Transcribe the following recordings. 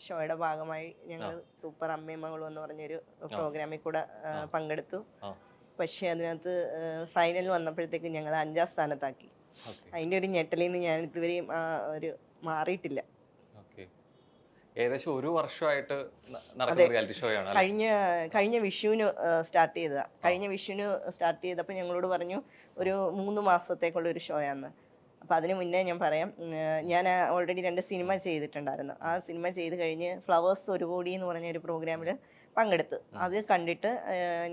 ഷോയുടെ ഭാഗമായി ഞങ്ങൾ സൂപ്പർ അമ്മയും മകളും എന്ന് പറഞ്ഞൊരു പ്രോഗ്രാമിൽ കൂടെ പങ്കെടുത്തു. പക്ഷെ അതിനകത്ത് ഫൈനൽ വന്നപ്പോഴത്തേക്ക് ഞങ്ങൾ 5ാം സ്ഥാനത്താക്കി. അതിന്റെ ഒരു ഞെട്ടലിൽ നിന്ന് ഞാൻ ഇതുവരെയും ഒരു മാറിയിട്ടില്ല. ഏകദേശം ഒരു വർഷമായിട്ട് നടക്കുന്ന റിയാലിറ്റി ഷോ ആണ്. കഴിഞ്ഞ വിഷുവിന് സ്റ്റാർട്ട് ചെയ്തതാ. കഴിഞ്ഞ വിഷുവിന് സ്റ്റാർട്ട് ചെയ്തപ്പോൾ ഞങ്ങളോട് പറഞ്ഞു ഒരു 3 മാസത്തേക്കുള്ള ഒരു ഷോയാന്ന്. അപ്പം അതിന് മുന്നേ ഞാൻ പറയാം, ഞാൻ ഓൾറെഡി 2 സിനിമ ചെയ്തിട്ടുണ്ടായിരുന്നു. ആ സിനിമ ചെയ്ത് കഴിഞ്ഞ് ഫ്ലവേഴ്സ് 1 കോടി എന്ന് പറഞ്ഞ ഒരു പ്രോഗ്രാമിൽ പങ്കെടുത്ത് അത് കണ്ടിട്ട്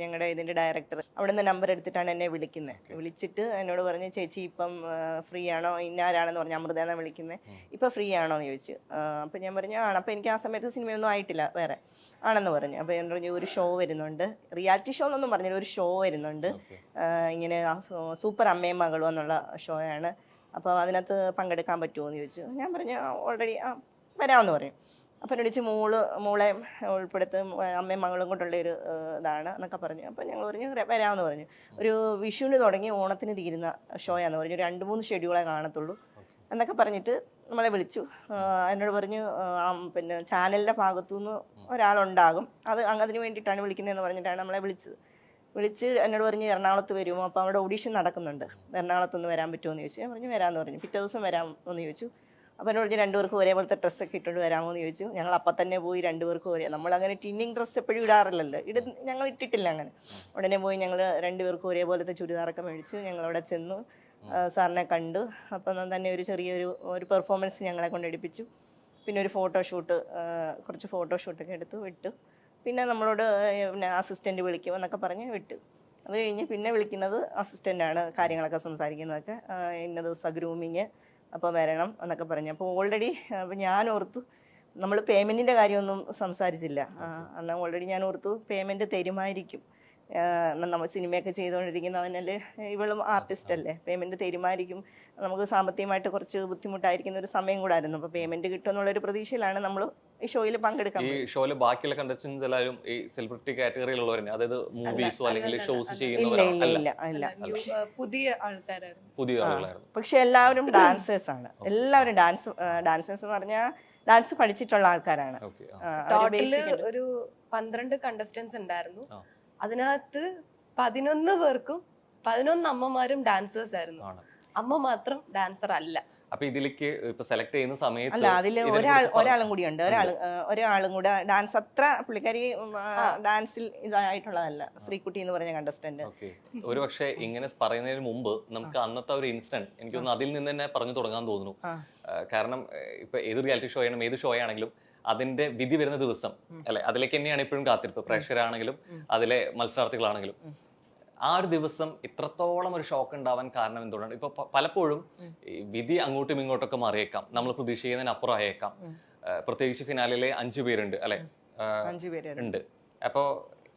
ഞങ്ങളുടെ ഇതിൻ്റെ ഡയറക്ടർ അവിടെ നിന്ന് നമ്പർ എടുത്തിട്ടാണ് എന്നെ വിളിച്ചിട്ട് എന്നോട് പറഞ്ഞു, ചേച്ചി ഇപ്പം ഫ്രീ ആണോ, ഇന്നാരാണെന്ന് പറഞ്ഞു, അമൃത എന്നാണ് വിളിക്കുന്നത്, ഇപ്പം ഫ്രീ ആണോ എന്ന് ചോദിച്ചു. അപ്പം ഞാൻ പറഞ്ഞു ആണ്. അപ്പം എനിക്ക് ആ സമയത്ത് സിനിമയൊന്നും ആയിട്ടില്ല, വേറെ ആണെന്ന് പറഞ്ഞു. അപ്പോൾ ഞാൻ പറഞ്ഞു ഒരു ഷോ വരുന്നുണ്ട്, റിയാലിറ്റി ഷോ എന്നൊന്നും പറഞ്ഞില്ല, ഒരു ഷോ വരുന്നുണ്ട്, ഇങ്ങനെ സൂപ്പർ അമ്മയും മകളും എന്നുള്ള ഷോയാണ്, അപ്പോൾ അതിനകത്ത് പങ്കെടുക്കാൻ പറ്റുമോ എന്ന് ചോദിച്ചു. ഞാൻ പറഞ്ഞു ഓൾറെഡി വരാമെന്ന് പറയും. അപ്പം വിളിച്ച് മോളെ ഉൾപ്പെടുത്തും, അമ്മയും മകളും കൊണ്ടുള്ള ഒരു ഇതാണ് എന്നൊക്കെ പറഞ്ഞു. അപ്പം ഞങ്ങൾ പറഞ്ഞു വരാമെന്ന് പറഞ്ഞു. ഒരു വിഷുവിന് തുടങ്ങി ഓണത്തിന് തീരുന്ന ഷോയാന്ന് പറഞ്ഞു. 2-3 ഷെഡ്യൂളെ കാണത്തുള്ളൂ എന്നൊക്കെ പറഞ്ഞിട്ട് നമ്മളെ വിളിച്ചു. എന്നോട് പറഞ്ഞു പിന്നെ ചാനലിൻ്റെ ഭാഗത്തുനിന്ന് ഒരാളുണ്ടാകും, അത് അതിന് വേണ്ടിയിട്ടാണ് വിളിക്കുന്നതെന്ന് പറഞ്ഞിട്ടാണ് നമ്മളെ വിളിച്ച് എന്നോട് പറഞ്ഞു എറണാകുളത്ത് വരുമോ, അപ്പോൾ അവിടെ ഓഡീഷൻ നടക്കുന്നുണ്ട്, എറണാകുളത്തൊന്ന് വരാൻ പറ്റുമോ എന്ന് ചോദിച്ചു. ഞാൻ പറഞ്ഞു വരാമെന്ന് പറഞ്ഞു. പിറ്റേ ദിവസം വരാമെന്ന് ചോദിച്ചു. അപ്പോൾ എന്നോട് പറഞ്ഞു 2 പേർക്കും ഒരേപോലത്തെ ഡ്രസ്സൊക്കെ ഇട്ടുകൊണ്ട് വരാമോ എന്ന് ചോദിച്ചു. ഞങ്ങൾ അപ്പം തന്നെ പോയി 2 പേർക്കും നമ്മളങ്ങനെ ടിന്നിങ് ഡ്രസ്സ് എപ്പോഴും ഇടാറില്ലല്ലോ, ഞങ്ങൾ ഇട്ടിട്ടില്ല അങ്ങനെ. ഉടനെ പോയി ഞങ്ങൾ 2 പേർക്കും ഒരേപോലത്തെ ചുരിദാറൊക്കെ മേടിച്ചു. ഞങ്ങളവിടെ ചെന്നു, സാറിനെ കണ്ടു. അപ്പം തന്നെ ഒരു ചെറിയൊരു പെർഫോമൻസ് ഞങ്ങളെ കൊണ്ടെടുപ്പിച്ചു. പിന്നെ ഒരു ഫോട്ടോഷൂട്ട്, കുറച്ച് ഫോട്ടോഷൂട്ടൊക്കെ എടുത്തു വിട്ടു. പിന്നെ നമ്മളോട് പിന്നെ അസിസ്റ്റൻ്റ് വിളിക്കും എന്നൊക്കെ പറഞ്ഞ് വിട്ടു. അത് കഴിഞ്ഞ് പിന്നെ വിളിക്കുന്നത് അസിസ്റ്റൻ്റാണ്, കാര്യങ്ങളൊക്കെ സംസാരിക്കുന്നതൊക്കെ. ഇന്ന ദിവസം ഗ്രൂമിങ് അപ്പോൾ വരണം എന്നൊക്കെ പറഞ്ഞു. അപ്പോൾ ഓൾറെഡി അപ്പോൾ ഞാൻ ഓർത്തു നമ്മൾ പേയ്മെൻറ്റിൻ്റെ കാര്യമൊന്നും സംസാരിച്ചില്ല. എന്നാൽ ഓൾറെഡി ഞാൻ ഓർത്തു പേയ്മെൻറ്റ് തരുമായിരിക്കും, നമ്മൾ സിനിമയൊക്കെ ചെയ്തുകൊണ്ടിരിക്കുന്നതിനല്ലേ, ഇവളും ആർട്ടിസ്റ്റ് അല്ലേ, പേയ്മെൻറ്റ് തരുമായിരിക്കും, നമുക്ക് സാമ്പത്തികമായിട്ട് കുറച്ച് ബുദ്ധിമുട്ടായിരിക്കുന്ന ഒരു സമയം കൂടായിരുന്നു. അപ്പോൾ പേയ്മെൻറ്റ് കിട്ടുമെന്നുള്ളൊരു പ്രതീക്ഷയിലാണ് നമ്മൾ ഈ ഷോയിൽ പങ്കെടുക്കാൻ. ഈ ഷോയിൽ ബാക്കിയുള്ള കണ്ടസ്റ്റൻസ് എല്ലാവരും ഈ സെലിബ്രിറ്റി കാറ്റഗറിയിലുള്ളവരെ, അതായത് മൂവീസോ അല്ലെങ്കിൽ ഷോസ് ചെയ്യുന്നവരല്ല, പുതിയ ആൾക്കാരായിരുന്നു, പുതിയ ആളുകളായിരുന്നു. പക്ഷെ എല്ലാവരും ഡാൻസേഴ്സ് ആണ്. എല്ലാവരും ഡാൻസേഴ്സ് എന്ന് പറഞ്ഞാൽ ഡാൻസ് പഠിച്ചിട്ടുള്ള ആൾക്കാരാണ്. ടോട്ടല് ഒരു 12 കണ്ടസ്റ്റൻസ് ഉണ്ടായിരുന്നു. അതിനകത്ത് 11 പേർക്കും 11 അമ്മമാരും ഡാൻസേഴ്സ് ആയിരുന്നു. അമ്മ മാത്രം ഡാൻസർ അല്ല. അപ്പൊ ഇതിലേക്ക് ഇപ്പൊ സെലക്ട് ചെയ്യുന്ന സമയത്ത് അല്ല, അതിൽ ഒരാളും കൂടിയുണ്ട്. ഒരാളും കൂടെ ഡാൻസ് അത്ര പുള്ളിക്കാരി ഡാൻസിൽ ഇതായിട്ടുള്ളതല്ല, ശ്രീകുട്ടി എന്ന് പറഞ്ഞ കണ്ടസ്റ്റന്റ്. ഒരു പക്ഷേ ഇങ്ങനെ പറയുന്നതിന് മുമ്പ് നമുക്ക് അന്നത്തെ ഒരു ഇൻസിഡന്റ് എനിക്ക് തോന്നുന്നു അതിൽ നിന്ന് തന്നെ പറഞ്ഞു തുടങ്ങാൻ തോന്നുന്നു. കാരണം ഇപ്പൊ ഏത് റിയാലിറ്റി ഷോ ആണെങ്കിലും ഏത് ഷോ ആണെങ്കിലും അതിന്റെ വിധി വരുന്ന ദിവസം അല്ലെ, അതിലേക്ക് തന്നെയാണ് ഇപ്പോഴും കാത്തിരിപ്പ്. പ്രേക്ഷകരാണെങ്കിലും അതിലെ മത്സരാർത്ഥികളാണെങ്കിലും ആ ഒരു ദിവസം ഇത്രത്തോളം ഒരു ഷോക്ക് ഉണ്ടാവാൻ കാരണം എന്തുകൊണ്ടാണ്? ഇപ്പൊ പലപ്പോഴും വിധി അങ്ങോട്ടും ഇങ്ങോട്ടൊക്കെ മാറിയേക്കാം, നമ്മൾ പ്രതീക്ഷിക്കുന്നതിനപ്പുറം ആയേക്കാം. പ്രത്യേകിച്ച് ഫിനാലിലെ 5 പേരുണ്ട് അല്ലെ, 5 പേരുണ്ട്. അപ്പോ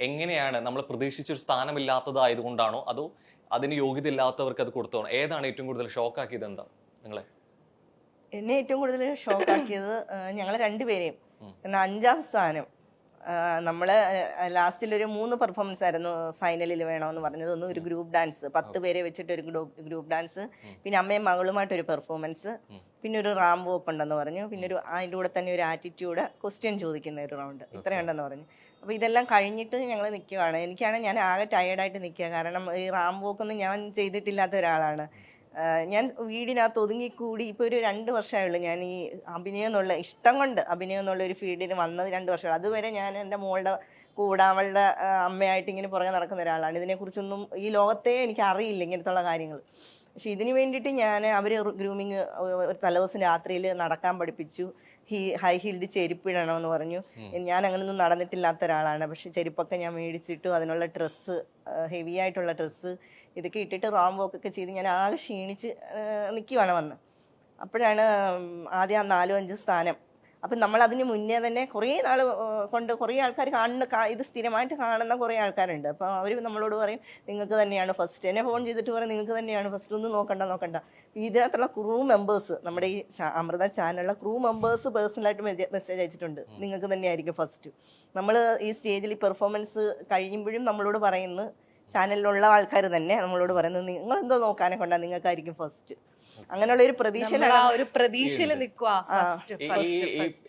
എങ്ങനെയാണ് നമ്മൾ പ്രതീക്ഷിച്ചൊരു സ്ഥാനമില്ലാത്തതായതുകൊണ്ടാണോ അതോ അതിന് യോഗ്യത ഇല്ലാത്തവർക്ക് അത് കൊടുത്തോ? ഏതാണ് ഏറ്റവും കൂടുതൽ ഷോക്ക് ആക്കിയത്? എന്താ നിങ്ങളെ? എന്നെ ഏറ്റവും കൂടുതൽ ഷോക്കാക്കിയത് ഞങ്ങൾ 2 പേരെയും. കാരണം 5ാം സ്ഥാനം നമ്മള് ലാസ്റ്റിലൊരു 3 പെർഫോമൻസ് ആയിരുന്നു ഫൈനലിൽ വേണമെന്ന് പറഞ്ഞത്. ഒന്ന് ഒരു ഗ്രൂപ്പ് ഡാൻസ്, 10 പേരെ വെച്ചിട്ട് ഒരു ഗ്രൂപ്പ് ഡാൻസ്, പിന്നെ അമ്മയും മകളുമായിട്ടൊരു പെർഫോമൻസ്, പിന്നെ ഒരു റാം വോക്ക് ഉണ്ടെന്ന് പറഞ്ഞു, പിന്നെ അതിൻ്റെ കൂടെ തന്നെ ഒരു ആറ്റിറ്റ്യൂഡ് ക്വസ്റ്റ്യൻ ചോദിക്കുന്ന ഒരു റൗണ്ട്, ഇത്രയുണ്ടെന്ന് പറഞ്ഞു. അപ്പോൾ ഇതെല്ലാം കഴിഞ്ഞിട്ട് ഞങ്ങൾ നിൽക്കുകയാണ്. ഞാൻ ആകെ ടയേർഡായിട്ട് നിൽക്കുക. കാരണം ഈ റാം വോക്കൊന്നും ഞാൻ ചെയ്തിട്ടില്ലാത്ത ഒരാളാണ്. ഞാൻ വീടിനകത്ത് ഒതുങ്ങിക്കൂടി ഇപ്പോൾ ഒരു 2 വർഷമായുള്ളൂ ഞാൻ ഈ അഭിനയം എന്നുള്ള ഇഷ്ടം കൊണ്ട് അഭിനയം എന്നുള്ള ഒരു ഫീൽഡിന് വന്നത് 2 വർഷം. അതുവരെ ഞാൻ എൻ്റെ മോളുടെ കൂടെ അവളുടെ അമ്മയായിട്ട് ഇങ്ങനെ പുറകെ നടക്കുന്ന ഒരാളാണ്. ഇതിനെക്കുറിച്ചൊന്നും ഈ ലോകത്തെ എനിക്ക് അറിയില്ല ഇങ്ങനത്തുള്ള കാര്യങ്ങൾ. പക്ഷെ ഇതിന് വേണ്ടിയിട്ട് അവർ ഗ്രൂമിങ് ഒരു തലേദിവസം രാത്രിയിൽ നടക്കാൻ പഠിപ്പിച്ചു. ഹൈ ഹീൽഡ് ചെരുപ്പിടണമെന്ന് പറഞ്ഞു. ഞാൻ അങ്ങനെയൊന്നും നടന്നിട്ടില്ലാത്ത ഒരാളാണ്. പക്ഷെ ചെരുപ്പൊക്കെ ഞാൻ മേടിച്ചിട്ടു, അതിനുള്ള ഡ്രസ്സ്, ഹെവി ആയിട്ടുള്ള ഡ്രസ്സ് ഇതൊക്കെ ഇട്ടിട്ട് റാം വോക്കൊക്കെ ചെയ്ത് ഞാൻ ആകെ ക്ഷീണിച്ച് നിൽക്കുവാണ് വന്ന്. അപ്പോഴാണ് ആദ്യം 4-5 സ്ഥാനം. അപ്പം നമ്മൾ അതിന് മുന്നേ തന്നെ കുറേ നാൾ കൊണ്ട് കുറേ ആൾക്കാർ ഇത് സ്ഥിരമായിട്ട് കാണുന്ന കുറേ ആൾക്കാരുണ്ട്. അപ്പോൾ അവർ നമ്മളോട് പറയും നിങ്ങൾക്ക് തന്നെയാണ് ഫസ്റ്റ്. എന്നെ ഫോൺ ചെയ്തിട്ട് പറയും നിങ്ങൾക്ക് തന്നെയാണ് ഫസ്റ്റ്, ഒന്നും നോക്കണ്ട. ഇതിനകത്തുള്ള ക്രൂ മെമ്പേഴ്സ്, നമ്മുടെ ഈ അമൃത ചാനലിലുള്ള ക്രൂ മെമ്പേഴ്സ് പേഴ്സണലായിട്ട് മെസ്സേജ് അയച്ചിട്ടുണ്ട്, നിങ്ങൾക്ക് തന്നെയായിരിക്കും ഫസ്റ്റ്. നമ്മൾ ഈ സ്റ്റേജിൽ പെർഫോമൻസ് കഴിയുമ്പോഴും നമ്മളോട് പറയുന്നത്, ചാനലിലുള്ള ആൾക്കാർ തന്നെ നമ്മളോട് പറയുന്നത് നിങ്ങളെന്തോ നോക്കാനെ കൊണ്ടാണ് നിങ്ങൾക്കായിരിക്കും ഫസ്റ്റ്. അങ്ങനെയുള്ള ഒരു പ്രതീക്ഷയിലാണ് ആ ഒരു പ്രതീക്ഷയിൽ നിൽക്കുക.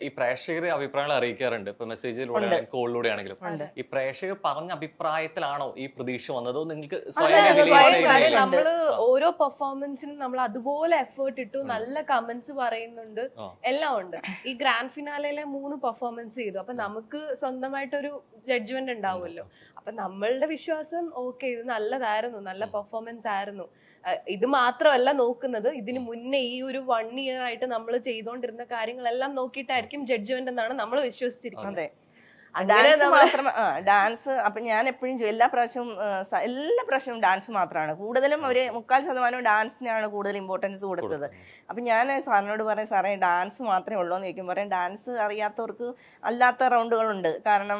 ഈ പ്രേക്ഷകർ അഭിപ്രായങ്ങൾ അറിയിക്കാറുണ്ട്, ഇപ്പൊ മെസ്സേജിലൂടെ കോളിലൂടെ ആണെങ്കിലും. ഈ പ്രേക്ഷകർ പറഞ്ഞ അഭിപ്രായത്തിലാണോ ഈ പ്രതീക്ഷ വന്നത്? നിങ്ങൾക്ക് കാര്യം നമ്മള് ഓരോ പെർഫോമൻസിനും നമ്മൾ അതുപോലെ എഫേർട്ട് ഇട്ടു, നല്ല കമന്റ്സ് പറയുന്നുണ്ട്, എല്ലാം ഉണ്ട്. ഈ ഗ്രാൻഡ് ഫിനാലയിലെ 3 പെർഫോമൻസ് ചെയ്തു. അപ്പൊ നമുക്ക് സ്വന്തമായിട്ടൊരു ജഡ്ജ്മെന്റ് ഉണ്ടാവുമല്ലോ. അപ്പൊ നമ്മളുടെ വിശ്വാസം ഓക്കെ, ഇത് നല്ലതായിരുന്നു, നല്ല പെർഫോമൻസ് ആയിരുന്നു. ഇത് മാത്രമല്ല നോക്കുന്നത്, ഇതിന് മുന്നേ ഈ ഒരു 1 year ആയിട്ട് നമ്മൾ ചെയ്തുകൊണ്ടിരുന്ന കാര്യങ്ങളെല്ലാം നോക്കിയിട്ടായിരിക്കും ജഡ്ജ്മെന്റ് എന്നാണ് നമ്മൾ വിശ്വസിച്ചിരിക്കുന്നത്. ഡാൻസ് അപ്പൊ ഞാൻ എപ്പോഴും എല്ലാ പ്രാവശ്യവും ഡാൻസ് മാത്രമാണ് കൂടുതലും. ഒരു 3/4% ഡാൻസിനാണ് കൂടുതൽ ഇമ്പോർട്ടൻസ് കൊടുത്തത്. അപ്പൊ ഞാൻ സാറിനോട് പറയും, സാറേ ഡാൻസ് മാത്രമേ ഉള്ളൂ എന്ന് ചോദിക്കും. പറയും ഡാൻസ് അറിയാത്തവർക്ക് അല്ലാത്ത റൗണ്ടുകളുണ്ട്. കാരണം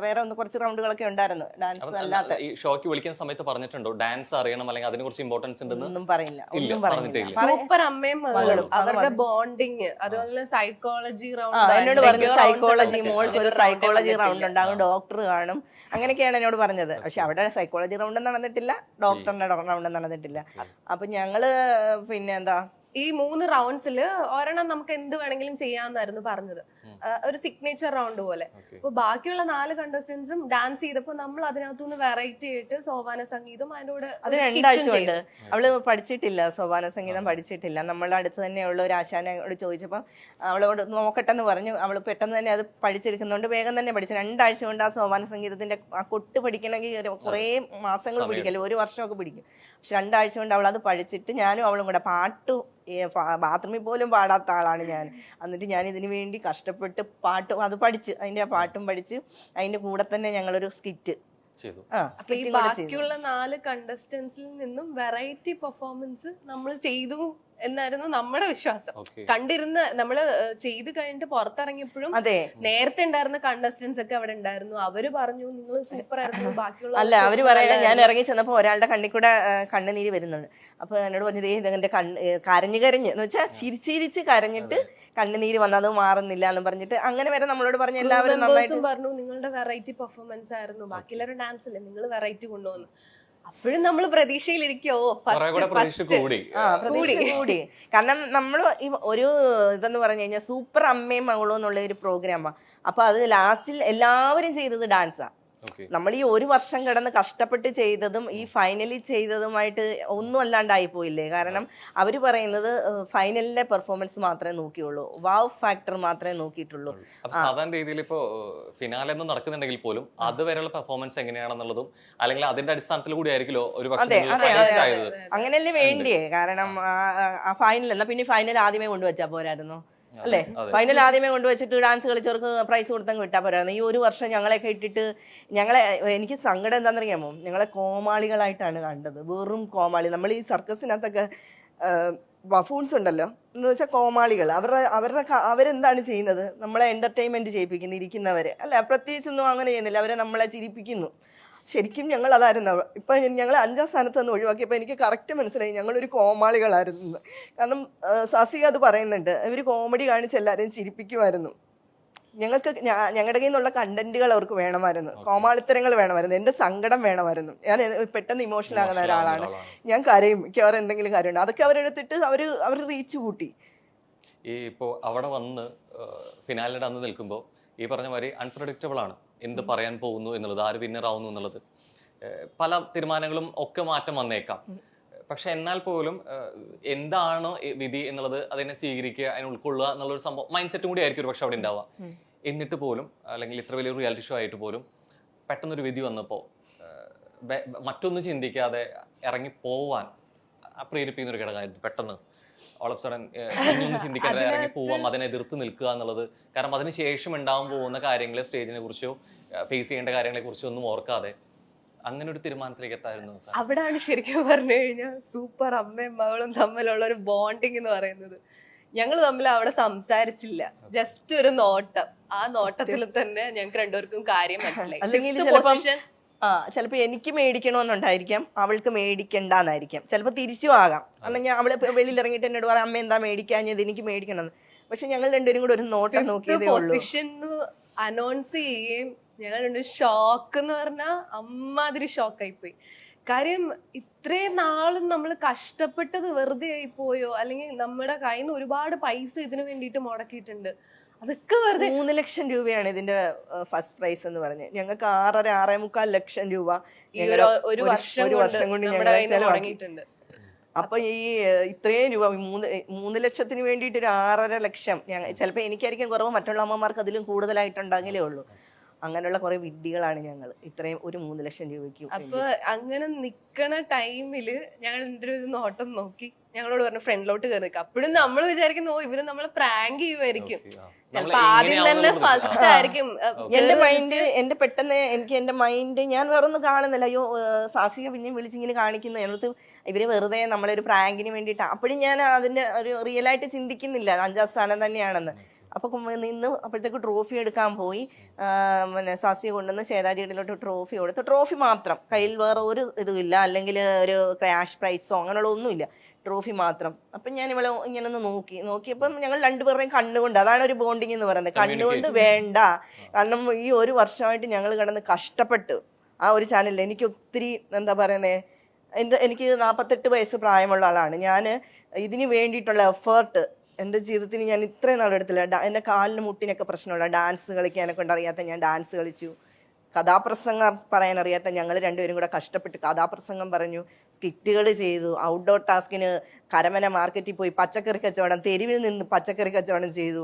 വേറെ കുറച്ച് റൗണ്ടുകളൊക്കെ ഉണ്ടായിരുന്നു ഡാൻസ് അല്ലാത്ത. ഷോക്ക് വിളിക്കുന്ന സമയത്ത് പറഞ്ഞിട്ടുണ്ടോ ഡാൻസ് അറിയണം അല്ലെങ്കിൽ അതിനെ കുറിച്ച് ഇമ്പോർട്ടൻസ് ഉണ്ടെന്ന്? ഒന്നും പറയില്ല, ഒന്നും പറഞ്ഞില്ല. സൂപ്പർ അമ്മയും മകളും അവരുടെ ബോണ്ടിങ്, അതുപോലെ സൈക്കോളജി റൗണ്ട് എന്നോട് പറഞ്ഞു, സൈക്കോളജി മോൾക്ക് ഒരു സൈക്കോളജി റൗണ്ട് ഉണ്ടാകും, ഡോക്ടർ കാണും, അങ്ങനെയൊക്കെയാണ് എന്നോട് പറഞ്ഞത്. പക്ഷെ അവിടെ സൈക്കോളജി റൗണ്ട് നടന്നിട്ടില്ല, ഡോക്ടറിന്റെ റൗണ്ട് നടന്നിട്ടില്ല. അപ്പൊ ഞങ്ങള് പിന്നെ എന്താ ഈ 3 റൗണ്ട്സിൽ ഒരെണ്ണം നമുക്ക് എന്ത് വേണമെങ്കിലും ചെയ്യാന്നായിരുന്നു പറഞ്ഞത്, ഒരു സിഗ്നേച്ചർ റൗണ്ട് പോലെ. അപ്പൊ ബാക്കിയുള്ള 4 കണ്ടസ്റ്റൻസും ഡാൻസ് ചെയ്തപ്പോ നമ്മൾ അതിനകത്തുനിന്ന് വെറൈറ്റി ആയിട്ട് സോപാന സംഗീതം അതിനോട് അത് 2 ആഴ്ച കൊണ്ട് അവള് പഠിച്ചിട്ടില്ല, സോപാന സംഗീതം പഠിച്ചിട്ടില്ല. നമ്മളുടെ അടുത്ത് തന്നെയുള്ള ഒരു ആശാനോട് ചോദിച്ചപ്പോൾ അവളോട് നോക്കട്ടെന്ന് പറഞ്ഞു. അവള് പെട്ടെന്ന് തന്നെ അത് പഠിച്ചെടുക്കുന്നതുകൊണ്ട് വേഗം തന്നെ പഠിച്ചു. 2 ആഴ്ച കൊണ്ട് ആ സോപാന സംഗീതത്തിന്റെ ആ കൊട്ട് പഠിക്കണമെങ്കിൽ കുറെ മാസങ്ങൾ പിടിക്കല്ലോ, 1 വർഷമൊക്കെ പിടിക്കും. പക്ഷെ 2 ആഴ്ച കൊണ്ട് അവളത് പഠിച്ചിട്ട് ഞാനും അവളും കൂടെ ബാത്റൂമിൽ പോലും പാടാത്ത ആളാണ് ഞാൻ. എന്നിട്ട് ഞാൻ ഇതിനു വേണ്ടി കഷ്ടപ്പെട്ട് പാട്ടും അത് പഠിച്ച്, അതിന്റെ ആ പാട്ടും പഠിച്ച് അതിന്റെ കൂടെ തന്നെ ഞങ്ങളൊരു സ്കിറ്റ് ചെയ്തു. ബാക്കിയുള്ള 4 കണ്ടസ്റ്റൻസിൽ നിന്നും വെറൈറ്റി പെർഫോമൻസ് നമ്മൾ ചെയ്തു എന്നായിരുന്നു നമ്മുടെ വിശ്വാസം. കണ്ടിരുന്ന നമ്മള് ചെയ്ത് കഴിഞ്ഞിട്ട് പുറത്തിറങ്ങിയപ്പോഴും നേരത്തെ ഉണ്ടായിരുന്ന കണ്ടസ്റ്റൻസ് ഒക്കെ അവിടെ ഉണ്ടായിരുന്നു. അവര് പറഞ്ഞു നിങ്ങൾ സൂപ്പർ ആയിരുന്നു. ബാക്കിയുള്ള അല്ല, അവര് പറയാ ഞാൻ ഇറങ്ങി ചെന്നപ്പോ ഒരാളുടെ കണ്ണിൽ കൂടെ കണ്ണുനീര് വരുന്നുണ്ട്. അപ്പൊ എന്നോട് പറഞ്ഞത് ഇതിന്റെ കരഞ്ഞ് എന്ന് വെച്ചാൽ ചിരിച്ചിരിച്ച് കരഞ്ഞിട്ട് കണ്ണുനീര് വന്നത് മാറുന്നില്ല എന്ന് പറഞ്ഞിട്ട് അങ്ങനെ വരെ നമ്മളോട് പറഞ്ഞു. എല്ലാവരും പറഞ്ഞു നിങ്ങളുടെ വെറൈറ്റി പെർഫോമൻസ് ആയിരുന്നു, ബാക്കിയുള്ളവരുടെ ഡാൻസ് അല്ലേ നിങ്ങൾ വെറൈറ്റി കൊണ്ടുവന്നു. അപ്പോഴും നമ്മൾ പ്രതീക്ഷയിലിരിക്കോ, പ്രതീക്ഷ കൂടി. കാരണം നമ്മൾ ഒരു ഇതെന്ന് പറഞ്ഞു കഴിഞ്ഞാൽ സൂപ്പർ അമ്മയും മകളും എന്നുള്ള ഒരു പ്രോഗ്രാമാ. അപ്പൊ അത് ലാസ്റ്റിൽ എല്ലാവരും ചെയ്തത് ഡാൻസാ. നമ്മൾ ഈ 1 വർഷം കിടന്ന് കഷ്ടപ്പെട്ട് ചെയ്തതും ഈ ഫൈനലി ചെയ്തതുമായിട്ട് ഒന്നും അല്ലാണ്ടായി പോയില്ലേ. കാരണം അവര് പറയുന്നത് ഫൈനലിലെ പെർഫോമൻസ് മാത്രമേ നോക്കിയുള്ളൂ, വാവ് ഫാക്ടർ മാത്രമേ നോക്കിയിട്ടുള്ളൂ. സാധാരണ രീതിയിൽ ഇപ്പോ ഫിനാലെ ഒന്നും നടക്കുന്നുണ്ടെങ്കിൽ പോലും അതുവരെയുള്ള പെർഫോമൻസ് എങ്ങനെയാണെന്നുള്ളതും അല്ലെങ്കിൽ അതിന്റെ അടിസ്ഥാനത്തിൽ കൂടി ആയിരിക്കുമല്ലോ ഒരു പക്ഷേ അങ്ങനെയല്ലേ വേണ്ടിയേ. കാരണം ആ ഫൈനൽ എന്നാ പിന്നെ ഫൈനൽ ആദ്യമേ കൊണ്ടുവച്ചാ പോരായിരുന്നു അല്ലേ? ഫൈനൽ ആദ്യമേ കൊണ്ടുവച്ചിട്ട് ഡാൻസ് കളിച്ചവർക്ക് പ്രൈസ് കൊടുത്തങ്ങ് വിട്ടാൽ പോരായിരുന്നു. ഈ 1 വർഷം ഞങ്ങളെയൊക്കെ ഇട്ടിട്ട് എനിക്ക് സങ്കടം എന്താണെന്നറിയാമോ, ഞങ്ങളെ കോമാളികളായിട്ടാണ് കണ്ടത്, വെറും കോമാളി. നമ്മൾ ഈ സർക്കസിനകത്തൊക്കെ ബഫൂൺസ് ഉണ്ടല്ലോ എന്ന് വെച്ചാൽ കോമാളികൾ. അവരെന്താണ് ചെയ്യുന്നത്? നമ്മളെ എന്റർടൈൻമെന്റ് ചെയ്യിപ്പിക്കുന്നു, ഇരിക്കുന്നവരെ അല്ല, പ്രത്യേകിച്ചൊന്നും അങ്ങനെ ചെയ്യുന്നില്ല, അവരെ നമ്മളെ ചിരിപ്പിക്കുന്നു. ശരിക്കും ഞങ്ങൾ അതായിരുന്നു. ഇപ്പൊ ഞങ്ങൾ 5ാം സ്ഥാനത്ത് നിന്ന് ഒഴിവാക്കിയപ്പോൾ എനിക്ക് കറക്റ്റ് മനസ്സിലായി ഞങ്ങളൊരു കോമാളികളായിരുന്നു. കാരണം സാസിക അത് പറയുന്നുണ്ട്, ഇവർ കോമഡി കാണിച്ച് എല്ലാവരെയും ചിരിപ്പിക്കുമായിരുന്നു. ഞങ്ങളുടെ കയ്യിൽ നിന്നുള്ള കണ്ടന്റുകൾ അവർക്ക് വേണമായിരുന്നു, കോമാളിത്തരങ്ങൾ വേണമായിരുന്നു, എന്റെ സങ്കടം വേണമായിരുന്നു. ഞാൻ പെട്ടെന്ന് ഇമോഷണൽ ആകുന്ന ഒരാളാണ്, ഞാൻ കരയും, മിക്കവാറും എന്തെങ്കിലും കാര്യമുണ്ട്. അതൊക്കെ അവരെടുത്തിട്ട് അവർ റീച്ച് കൂട്ടി. ഈ ഇപ്പോൾ അവിടെ വന്ന് ഫിനാലിന്റെ അന്ന് നിൽക്കുമ്പോൾ ഈ പറഞ്ഞ മാതിരി അൺപ്രഡിക്റ്റബിൾ ആണ് എന്ത് പറയാൻ പോകുന്നു എന്നുള്ളത്, ആര് വിന്നർ ആവുന്നു എന്നുള്ളത്. പല തീരുമാനങ്ങളും ഒക്കെ മാറ്റം വന്നേക്കാം. പക്ഷെ എന്നാൽ പോലും എന്താണ് വിധി എന്നുള്ളത് അതിനെ സ്വീകരിക്കുക, അതിനെ ഉൾക്കൊള്ളുക എന്നുള്ളൊരു സംഭവം മൈൻഡ് സെറ്റും കൂടി ആയിരിക്കും ഒരു പക്ഷെ അവിടെ ഉണ്ടാവുക. എന്നിട്ട് പോലും അല്ലെങ്കിൽ ഇത്ര വലിയൊരു റിയാലിറ്റി ഷോ ആയിട്ട് പോലും പെട്ടെന്നൊരു വിധി വന്നപ്പോൾ മറ്റൊന്നും ചിന്തിക്കാതെ ഇറങ്ങി പോവാൻ പ്രേരിപ്പിക്കുന്ന ഒരു ഘടകമായിരുന്നു. പെട്ടെന്ന് ഓൾ ഓഫ് സഡൻ ഒന്നും ചിന്തിക്കാതെ ഇറങ്ങി പോവാം, അതിനെ എതിർത്ത് നിൽക്കുക എന്നുള്ളത്. കാരണം അതിന് ശേഷം ഉണ്ടാവാൻ പോകുന്ന കാര്യങ്ങൾ, സ്റ്റേജിനെ കുറിച്ചോ ഫേസ് ചെയ്യേണ്ട കാര്യങ്ങളെ കുറിച്ചോ ഒന്നും ഓർക്കാതെ അങ്ങനെ ഒരു തീരുമാനത്തിലേക്ക് എത്തായിരുന്നു. അവിടാണ് ശരിക്കും പറഞ്ഞു കഴിഞ്ഞാൽ സൂപ്പർ അമ്മയും മകളും തമ്മിലുള്ള ഒരു ബോണ്ടിങ് എന്ന് പറയുന്നത്. ഞങ്ങൾ തമ്മിൽ അവിടെ സംസാരിച്ചില്ല, ജസ്റ്റ് ഒരു നോട്ടം. ആ നോട്ടത്തിൽ തന്നെ ഞങ്ങൾക്ക് രണ്ടുപേർക്കും കാര്യം മനസ്സിലായി. ചിലപ്പോ എനിക്ക് മേടിക്കണമെന്നുണ്ടായിരിക്കാം, അവൾക്ക് മേടിക്കണ്ടെന്നായിരിക്കാം, ചിലപ്പോ തിരിച്ചു ആകാം. അല്ലെങ്കിൽ അവള് വെളിയിൽ ഇറങ്ങിയിട്ട് എന്നോട് പറയാം അമ്മ എന്താ മേടിക്കാഞ്ഞത്, എനിക്ക് മേടിക്കണം. പക്ഷെ ഞങ്ങൾ രണ്ടുപേരും കൂടെ ഒരു നോട്ടം നോക്കിയതേ ഉള്ളൂ. അനൗൺസ് ചെയ്യുകയും ഞങ്ങൾ രണ്ട് ഷോക്ക് എന്ന് പറഞ്ഞാൽ അമ്മാതിരി ഷോക്കായി പോയി. കാര്യം ഇത്രയും നാളും നമ്മൾ കഷ്ടപ്പെട്ടത് വെറുതെ ആയി പോയോ, അല്ലെങ്കിൽ നമ്മുടെ കയ്യിൽ നിന്ന് ഒരുപാട് പൈസ ഇതിനു വേണ്ടിയിട്ട് മുടക്കിയിട്ടുണ്ട്, അതൊക്കെ വെറുതെ. 3 ലക്ഷം രൂപയാണ് ഇതിന്റെ ഫസ്റ്റ് പ്രൈസ് എന്ന് പറഞ്ഞ്. ഞങ്ങൾക്ക് 6.5 ലക്ഷം രൂപ ഒരു വർഷം കൊണ്ട് ഞങ്ങൾ തുടങ്ങിയിട്ടുണ്ട്. അപ്പൊ ഈ ഇത്രയും രൂപ 3 ലക്ഷത്തിന് വേണ്ടിയിട്ട് ഒരു 6.5 ലക്ഷം ചിലപ്പോ എനിക്കായിരിക്കും കുറവ്, മറ്റുള്ള അമ്മമാർക്ക് അതിലും കൂടുതലായിട്ടുണ്ടെങ്കിലേ ഉള്ളൂ. അങ്ങനെയുള്ള കുറെ വിഡ്ഢികളാണ് ഞങ്ങൾ ഇത്രയും ഒരു 3 ലക്ഷം രൂപയ്ക്ക്. അപ്പൊ അങ്ങനെ നിക്കണ ടൈമില് ഞങ്ങൾ എന്റെ ഒരു നോട്ടം നോക്കി ഞങ്ങളോട് പറഞ്ഞു ഫ്രണ്ടിലോട്ട് കയറി. അപ്പോഴും നമ്മൾ വിചാരിക്കുന്നു ഇവര് നമ്മളെ പ്രാങ്ക് ചെയ്യുമായിരിക്കും, ചിലപ്പോ ആദ്യം തന്നെ ഫസ്റ്റ് ആയിരിക്കും. എന്റെ പെട്ടെന്ന് എനിക്ക് എന്റെ മൈൻഡ് ഞാൻ വേറെ ഒന്നും കാണുന്നില്ല. അയ്യോ സാസിക പിന്നെയും വിളിച്ചിങ്ങനെ കാണിക്കുന്നു, ഞങ്ങൾക്ക് ഇവര് വെറുതെ നമ്മളെ ഒരു പ്രാങ്കിന് വേണ്ടിയിട്ട്. അപ്പോഴും ഞാൻ അതിന്റെ ഒരു റിയൽ ആയിട്ട് ചിന്തിക്കുന്നില്ല 5ാം സ്ഥാനം തന്നെയാണെന്ന്. അപ്പൊ നിന്ന് അപ്പോഴത്തേക്ക് ട്രോഫി എടുക്കാൻ പോയി. പിന്നെ സാസിയെ കൊണ്ടുവന്ന് ശ്വേതാജിയിലോട്ട് ട്രോഫി കൊടുത്തു. ട്രോഫി മാത്രം, കയ്യിൽ വേറെ ഒരു ഇതുമില്ല, അല്ലെങ്കിൽ ഒരു ക്യാഷ് പ്രൈസോ അങ്ങനെയുള്ള ഒന്നുമില്ല, ട്രോഫി മാത്രം. അപ്പം ഞാൻ ഇവളെ ഇങ്ങനെ ഒന്ന് നോക്കിയപ്പം ഞങ്ങൾ രണ്ടുപേരുടെയും കണ്ണുകൊണ്ട്, അതാണ് ഒരു ബോണ്ടിങ് എന്ന് പറയുന്നത്. കണ്ണുകൊണ്ട് വേണ്ട, കാരണം ഈ ഒരു വർഷമായിട്ട് ഞങ്ങൾ കിടന്ന് കഷ്ടപ്പെട്ടു ആ ഒരു ചാനലിൽ. എനിക്ക് ഒത്തിരി എന്താ പറയുന്നത്, എനിക്ക് 48 വയസ്സ് പ്രായമുള്ള ആളാണ് ഞാൻ. ഇതിന് വേണ്ടിയിട്ടുള്ള എഫേർട്ട് എൻ്റെ ജീവിതത്തിന് ഞാൻ ഇത്രയും നാളെടുത്തില്ല. എൻ്റെ കാലിന് മുട്ടിനൊക്കെ പ്രശ്നമുള്ള, ഡാൻസ് കളിക്കാനൊക്കെ അറിയാത്ത ഞാൻ ഡാൻസ് കളിച്ചു. കഥാപ്രസംഗം പറയാൻ അറിയാത്ത ഞങ്ങൾ രണ്ടുപേരും കൂടെ കഷ്ടപ്പെട്ട് കഥാപ്രസംഗം പറഞ്ഞു, സ്കിറ്റുകൾ ചെയ്തു, ഔട്ട്ഡോർ ടാസ്കിന് കരമന മാർക്കറ്റിൽ പോയി പച്ചക്കറി കച്ചവടം, തെരുവിൽ നിന്ന് പച്ചക്കറി കച്ചവടം ചെയ്തു.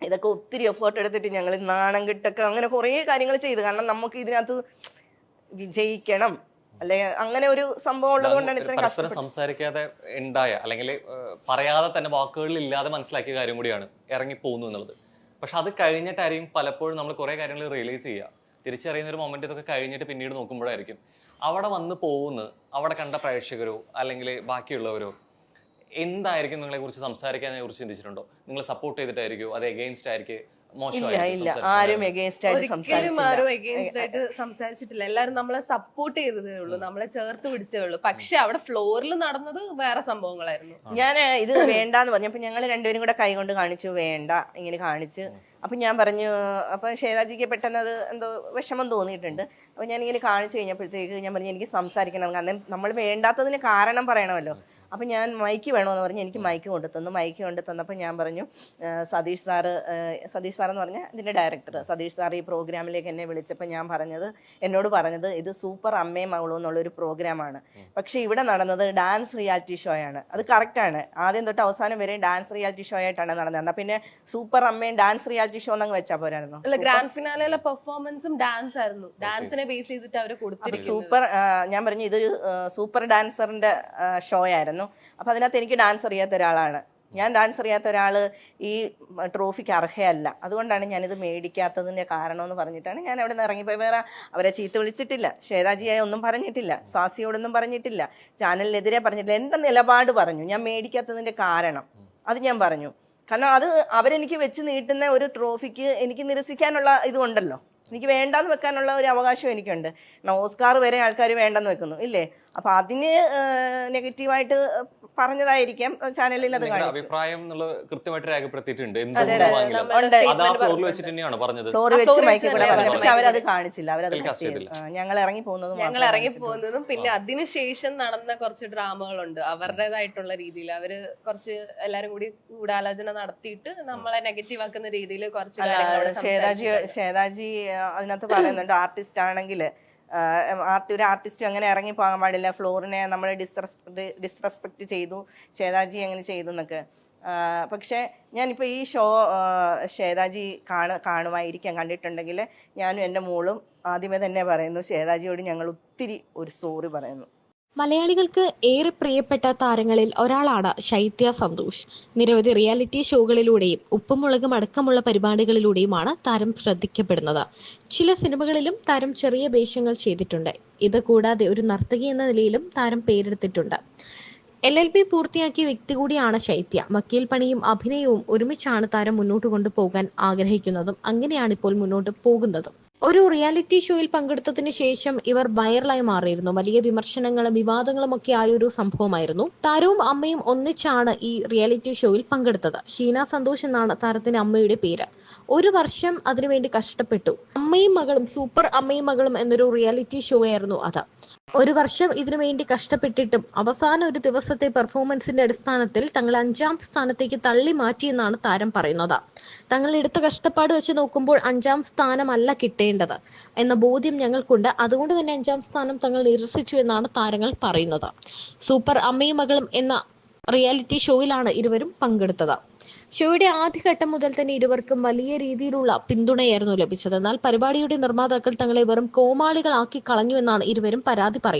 ഇതൊക്കെ ഒത്തിരി എഫേർട്ട് എടുത്തിട്ട് ഞങ്ങൾ നാണം കെട്ടൊക്കെ അങ്ങനെ കുറേ കാര്യങ്ങൾ ചെയ്തു. കാരണം നമുക്ക് ഇതിനകത്ത് വിജയിക്കണം, അല്ലെ അങ്ങനെ ഒരു സംഭവം ഉള്ളത് കൊണ്ടാണ് ഇത്രയും പരസ്പരം സംസാരിക്കാതെ ഉണ്ടായ, അല്ലെങ്കിൽ പറയാതെ തന്നെ വാക്കുകളിൽ ഇല്ലാതെ മനസ്സിലാക്കിയ കാര്യം കൂടിയാണ് ഇറങ്ങി പോകുന്നു എന്നുള്ളത്. പക്ഷെ അത് കഴിഞ്ഞിട്ടായിരിക്കും പലപ്പോഴും നമ്മൾ കുറെ കാര്യങ്ങൾ റിയലൈസ് ചെയ്യുക, തിരിച്ചറിയുന്ന ഒരു മൊമെന്റ് ഇതൊക്കെ കഴിഞ്ഞിട്ട് പിന്നീട് നോക്കുമ്പോഴായിരിക്കും അവിടെ വന്ന് പോകുന്ന, അവിടെ കണ്ട പ്രേക്ഷകരോ അല്ലെങ്കിൽ ബാക്കിയുള്ളവരോ എന്തായിരിക്കും നിങ്ങളെ കുറിച്ച് സംസാരിക്കാനെ കുറിച്ച് ചിന്തിച്ചിട്ടുണ്ടോ? നിങ്ങൾ സപ്പോർട്ട് ചെയ്തിട്ടായിരിക്കോ, അത് എഗെയിൻസ്റ്റ് ആയിരിക്കും? ആരും സംസാരിച്ചിട്ടില്ല. എല്ലാരും നമ്മളെ സപ്പോർട്ട് ചെയ്തതേ ഉള്ളൂ, നമ്മളെ ചേർത്ത് പിടിച്ചേ ഉള്ളൂ. പക്ഷെ അവിടെ ഫ്ലോറിൽ നടന്നത് വേറെ സംഭവങ്ങളായിരുന്നു. ഞാൻ ഇത് വേണ്ടാന്ന് പറഞ്ഞു. അപ്പൊ ഞങ്ങൾ രണ്ടുപേരും കൂടെ കൈ കൊണ്ട് കാണിച്ചു, വേണ്ട ഇങ്ങനെ കാണിച്ച്. അപ്പൊ ഞാൻ പറഞ്ഞു, അപ്പൊ ശ്വേതാജിക്ക് പെട്ടെന്ന് അത് എന്തോ വിഷമം തോന്നിയിട്ടുണ്ട്. അപ്പൊ ഞാൻ ഇങ്ങനെ കാണിച്ചു കഴിഞ്ഞപ്പോഴത്തേക്ക് ഞാൻ പറഞ്ഞു എനിക്ക് സംസാരിക്കണം, കാരണം നമ്മൾ വേണ്ടാത്തതിന് കാരണം പറയണമല്ലോ. അപ്പം ഞാൻ മൈക്ക് വേണമെന്ന് പറഞ്ഞ് എനിക്ക് മൈക്ക് കൊണ്ടു തന്നപ്പോൾ ഞാൻ പറഞ്ഞു സതീഷ് സാറെന്ന് പറഞ്ഞാൽ ഇതിൻ്റെ ഡയറക്ടർ സതീഷ് സാർ ഈ പ്രോഗ്രാമിലേക്ക് എന്നെ വിളിച്ചപ്പോൾ എന്നോട് പറഞ്ഞത് ഇത് സൂപ്പർ അമ്മയും മകളും എന്നുള്ളൊരു പ്രോഗ്രാമാണ്. പക്ഷേ ഇവിടെ നടന്നത് ഡാൻസ് റിയാലിറ്റി ഷോ ആണ്. അത് കറക്റ്റാണ്, ആദ്യം തൊട്ട് അവസാനം വരെ ഡാൻസ് റിയാലിറ്റി ഷോ ആയിട്ടാണ് നടന്നത്. എന്നാൽ പിന്നെ സൂപ്പർ അമ്മയും ഡാൻസ് റിയാലിറ്റി ഷോ എന്നങ്ങ് വെച്ചാൽ പോരായിരുന്നു. ഗ്രാൻഡ് ഫിനാലയിലെ പെർഫോമൻസും ഡാൻസ് ആയിരുന്നു, ഡാൻസിനെ ബേസ് ചെയ്തിട്ട് അവർ കൊടുത്തിരിക്കുന്നത്. സൂപ്പർ, ഞാൻ പറഞ്ഞു ഇതൊരു സൂപ്പർ ഡാൻസറിന്റെ ഷോ ആയിരുന്നു. അപ്പൊ അതിനകത്ത് എനിക്ക് ഡാൻസ് അറിയാത്ത ഒരാളാണ് ഞാൻ. ഡാൻസ് അറിയാത്ത ഒരാള് ഈ ട്രോഫിക്ക് അർഹയല്ല. അതുകൊണ്ടാണ് ഞാനിത് മേടിക്കാത്തതിന്റെ കാരണം എന്ന് പറഞ്ഞിട്ടാണ് ഞാൻ അവിടെ നിന്ന് ഇറങ്ങിപ്പോയി. വേറെ അവരെ ചീത്ത വിളിച്ചിട്ടില്ല, ശ്വേതാജിയായി ഒന്നും പറഞ്ഞിട്ടില്ല, സ്വാസിയോടൊന്നും പറഞ്ഞിട്ടില്ല, ചാനലിനെതിരെ പറഞ്ഞിട്ടില്ല. എന്റെ നിലപാട് പറഞ്ഞു, ഞാൻ മേടിക്കാത്തതിന്റെ കാരണം അത് ഞാൻ പറഞ്ഞു. കാരണം അത് അവരെനിക്ക് വെച്ച് നീട്ടുന്ന ഒരു ട്രോഫിക്ക് എനിക്ക് നിരസിക്കാനുള്ള ഇതുണ്ടല്ലോ, എനിക്ക് വേണ്ടാന്ന് വെക്കാനുള്ള ഒരു അവകാശം എനിക്കുണ്ട്. ഓസ്കാർ വരെ ആൾക്കാർ വേണ്ടെന്ന് വെക്കുന്നു ഇല്ലേ? അപ്പൊ അതിന് നെഗറ്റീവായിട്ട് പറഞ്ഞതായിരിക്കാം ചാനലിൽ. അത് അഭിപ്രായം കൃത്യമായിട്ട് രേഖപ്പെടുത്തിയിട്ടുണ്ട്. ഫ്ലോർ വെച്ച് മൈക്കിൽ കൂടെ പറഞ്ഞു, പക്ഷെ അവരത് കാണിച്ചില്ല, അവരത് ഞങ്ങൾ ഇറങ്ങി പോകുന്നതും പിന്നെ അതിനുശേഷം നടന്ന കുറച്ച് ഡ്രാമകളുണ്ട് അവരുടേതായിട്ടുള്ള രീതിയിൽ. അവര് കുറച്ച് എല്ലാരും കൂടി ഗൂഢാലോചന നടത്തിയിട്ട് നമ്മളെ നെഗറ്റീവ് ആക്കുന്ന രീതിയിൽ കുറച്ച് ശ്വേതാജി അതിനകത്ത് പറയുന്നുണ്ട്, ആർട്ടിസ്റ്റ് ആണെങ്കിൽ ഒരു ആർട്ടിസ്റ്റ് അങ്ങനെ ഇറങ്ങി പോകാൻ പാടില്ല, ഫ്ലോറിനെ നമ്മൾ ഡിസ്റെസ്പെക്ട് ചെയ്തു, ശ്വേതാജി അങ്ങനെ ചെയ്തു എന്നൊക്കെ. പക്ഷെ ഞാനിപ്പോൾ ഈ ഷോ ശ്വേതാജി കാണുമായിരിക്കാം, കണ്ടിട്ടുണ്ടെങ്കിൽ ഞാനും എൻ്റെ മോളും ആദ്യമേ തന്നെ പറയുന്നു, ശ്വേതാജിയോട് ഞങ്ങൾ ഒത്തിരി ഒരു സോറി പറയുന്നു. മലയാളികൾക്ക് ഏറെ പ്രിയപ്പെട്ട താരങ്ങളിൽ ഒരാളാണ് ശൈത്യ സന്തോഷ്. നിരവധി റിയാലിറ്റി ഷോകളിലൂടെയും ഉപ്പും മുളകും അടക്കമുള്ള പരിപാടികളിലൂടെയുമാണ് താരം ശ്രദ്ധിക്കപ്പെടുന്നത്. ചില സിനിമകളിലും താരം ചെറിയ വേഷങ്ങൾ ചെയ്തിട്ടുണ്ട്. ഇത് കൂടാതെ ഒരു നർത്തകി എന്ന നിലയിലും താരം പേരെടുത്തിട്ടുണ്ട്. LLB പൂർത്തിയാക്കിയ വ്യക്തി കൂടിയാണ് ശൈത്യ. വക്കീൽ പണിയും അഭിനയവും ഒരുമിച്ചാണ് താരം മുന്നോട്ട് കൊണ്ടുപോകാൻ ആഗ്രഹിക്കുന്നതും അങ്ങനെയാണ് ഇപ്പോൾ മുന്നോട്ട് പോകുന്നതും. ഒരു റിയാലിറ്റി ഷോയിൽ പങ്കെടുത്തതിന് ശേഷം ഇവർ വൈറലായി മാറിയിരുന്നു. വലിയ വിമർശനങ്ങളും വിവാദങ്ങളും ഒക്കെ ആയ ഒരു സംഭവമായിരുന്നു. താരവും അമ്മയും ഒന്നിച്ചാണ് ഈ റിയാലിറ്റി ഷോയിൽ പങ്കെടുത്തത്. ഷീന സന്തോഷ് എന്നാണ് താരത്തിന്റെ അമ്മയുടെ പേര്. ഒരു വർഷം അതിനുവേണ്ടി കഷ്ടപ്പെട്ടു. അമ്മയും മകളും, സൂപ്പർ അമ്മയും മകളും എന്നൊരു റിയാലിറ്റി ഷോ ആയിരുന്നു അത്. ഒരു വർഷം ഇതിനുവേണ്ടി കഷ്ടപ്പെട്ടിട്ടും അവസാന ഒരു ദിവസത്തെ പെർഫോമൻസിന്റെ അടിസ്ഥാനത്തിൽ തങ്ങൾ 5ാം സ്ഥാനത്തേക്ക് തള്ളി മാറ്റിയെന്നാണ് താരം പറയുന്നത്. തങ്ങൾ എടുത്ത കഷ്ടപ്പാട് വെച്ച് നോക്കുമ്പോൾ 5ാം സ്ഥാനമല്ല കിട്ടേണ്ടത് എന്ന ബോധ്യം ഞങ്ങൾക്കുണ്ട്. അതുകൊണ്ട് തന്നെ 5ാം സ്ഥാനം തങ്ങൾ നിരസിച്ചു എന്നാണ് താരങ്ങൾ പറയുന്നത്. സൂപ്പർ അമ്മയും മകളും എന്ന റിയാലിറ്റി ഷോയിലാണ് ഇരുവരും പങ്കെടുത്തത്. ഷോയുടെ ആദ്യഘട്ടം മുതൽ തന്നെ ഇരുവർക്കും വലിയ രീതിയിലുള്ള പിന്തുണയായിരുന്നു ലഭിച്ചത്. എന്നാൽ പരിപാടിയുടെ നിർമ്മാതാക്കൾ തങ്ങളെ വെറും കോമാളികളാക്കി കളഞ്ഞു എന്നാണ് ഇരുവരും പരാതി പറയുന്നത്.